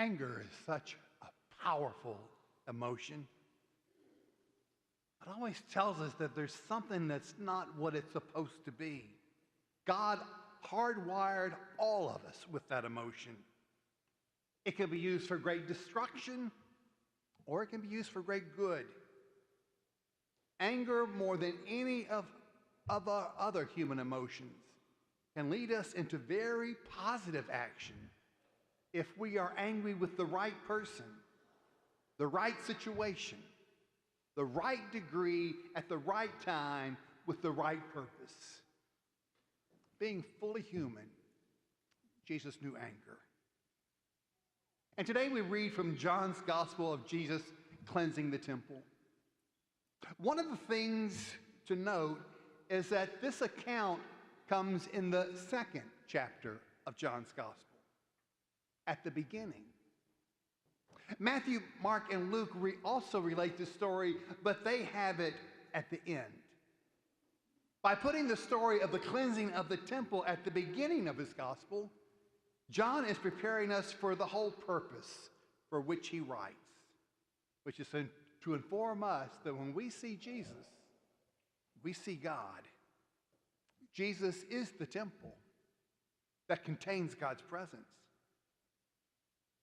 Anger is such a powerful emotion. It always tells us that there's something that's not what it's supposed to be. God hardwired all of us with that emotion. It can be used for great destruction, or it can be used for great good. Anger, more than any of our other human emotions, can lead us into very positive action if we are angry with the right person, the right situation, the right degree, at the right time, with the right purpose. Being fully human, Jesus knew anger. And today we read from John's Gospel of Jesus cleansing the temple. One of the things to note is that this account comes in the second chapter of John's Gospel, at the beginning. Matthew, Mark, and Luke also relate this story, but they have it at the end. By putting the story of the cleansing of the temple at the beginning of his gospel, John is preparing us for the whole purpose for which he writes, which is to inform us that when we see Jesus, we see God. Jesus is the temple that contains God's presence.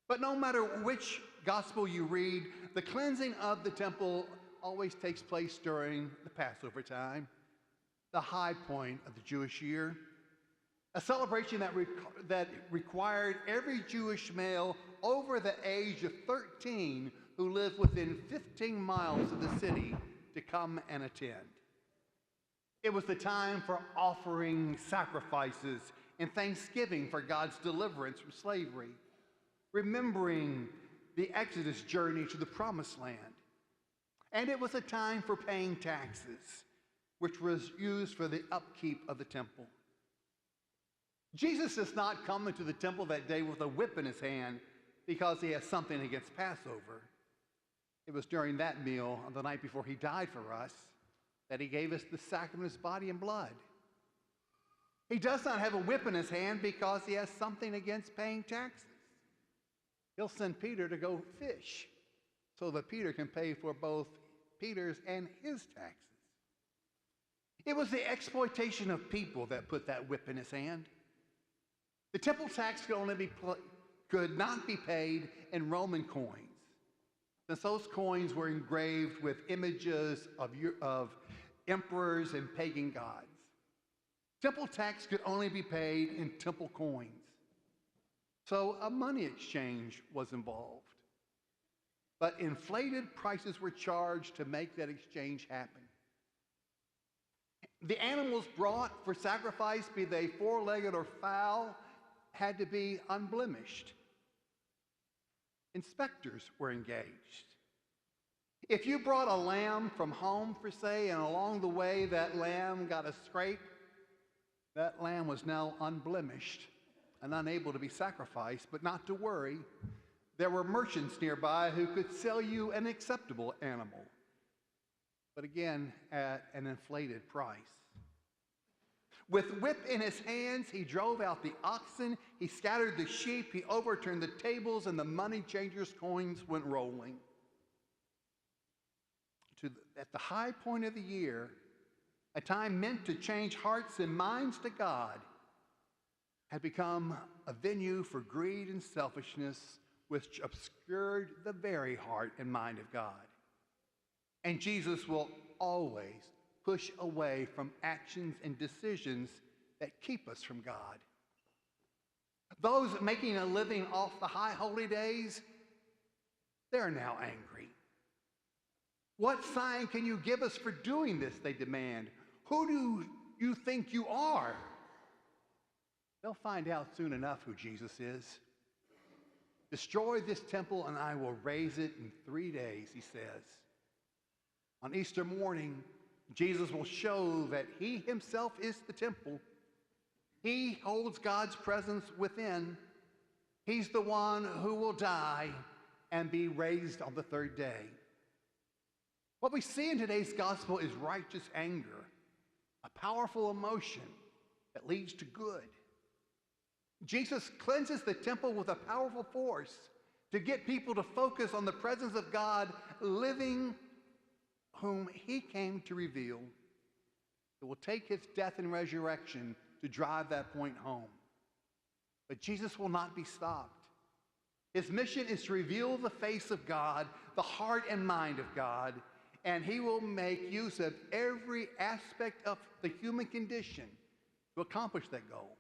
But no matter which gospel you read, the cleansing of the temple always takes place during the Passover time, the high point of the Jewish year, a celebration that required every Jewish male over the age of 13 who lived within 15 miles of the city to come and attend. It was the time for offering sacrifices and thanksgiving for God's deliverance from slavery, remembering the Exodus journey to the Promised Land. And it was a time for paying taxes, which was used for the upkeep of the temple. Jesus does not come into the temple that day with a whip in his hand because he has something against Passover. It was during that meal on the night before he died for us that he gave us the sacrament of his body and blood. He does not have a whip in his hand because he has something against paying taxes. He'll send Peter to go fish so that Peter can pay for both Peter's and his taxes. It was the exploitation of people that put that whip in his hand. The temple tax could not be paid in Roman coins, since those coins were engraved with images of emperors and pagan gods. Temple tax could only be paid in temple coins. So a money exchange was involved. But inflated prices were charged to make that exchange happen. The animals brought for sacrifice, be they four-legged or fowl, had to be unblemished. Inspectors were engaged. If you brought a lamb from home, for say, and along the way that lamb got a scrape, that lamb was now unblemished and unable to be sacrificed. But not to worry, there were merchants nearby who could sell you an acceptable animal, but again, at an inflated price. With whip in his hands, he drove out the oxen, he scattered the sheep, he overturned the tables, and the money changers' coins went rolling. At the high point of the year, a time meant to change hearts and minds to God, had become a venue for greed and selfishness, which obscured the very heart and mind of God. And Jesus will always push away from actions and decisions that keep us from God. Those making a living off the high holy days, they're now angry. What sign can you give us for doing this, they demand. Who do you think you are? They'll find out soon enough who Jesus is. Destroy this temple and I will raise it in 3 days, he says. On Easter morning, Jesus will show that he himself is the temple. He holds God's presence within. He's the one who will die and be raised on the third day. What we see in today's gospel is righteous anger, a powerful emotion that leads to good. Jesus cleanses the temple with a powerful force to get people to focus on the presence of God living, whom he came to reveal. It will take his death and resurrection to drive that point home. But Jesus will not be stopped. His mission is to reveal the face of God, the heart and mind of God, and he will make use of every aspect of the human condition to accomplish that goal.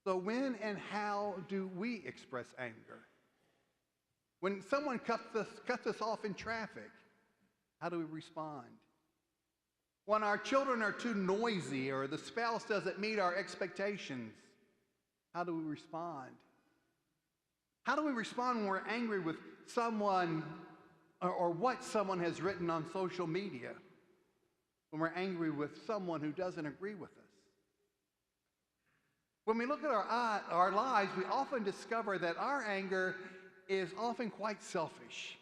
So when and how do we express anger? When someone cuts us off in traffic, how do we respond? When our children are too noisy or the spouse doesn't meet our expectations, how do we respond? How do we respond when we're angry with someone or what someone has written on social media? When we're angry with someone who doesn't agree with us? When we look at our lives, we often discover that our anger is often quite selfish.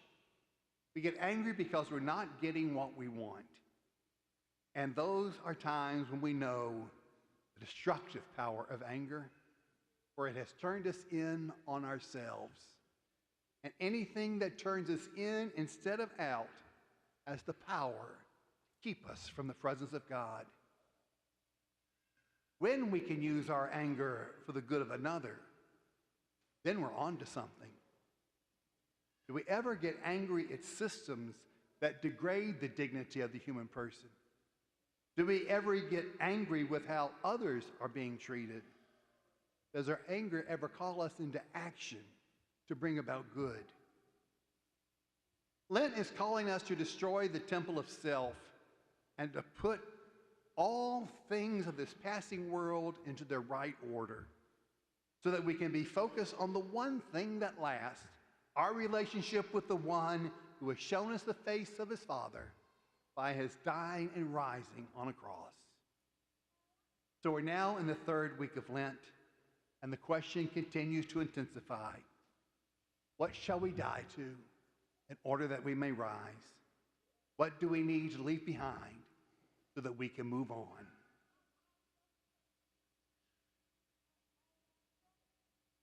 We get angry because we're not getting what we want. And those are times when we know the destructive power of anger, where it has turned us in on ourselves. And anything that turns us in instead of out has the power to keep us from the presence of God. When we can use our anger for the good of another, then we're on to something. Do we ever get angry at systems that degrade the dignity of the human person? Do we ever get angry with how others are being treated? Does our anger ever call us into action to bring about good? Lent is calling us to destroy the temple of self and to put all things of this passing world into their right order so that we can be focused on the one thing that lasts, our relationship with the one who has shown us the face of his Father by his dying and rising on a cross. So we're now in the third week of Lent, and the question continues to intensify. What shall we die to in order that we may rise? What do we need to leave behind so that we can move on?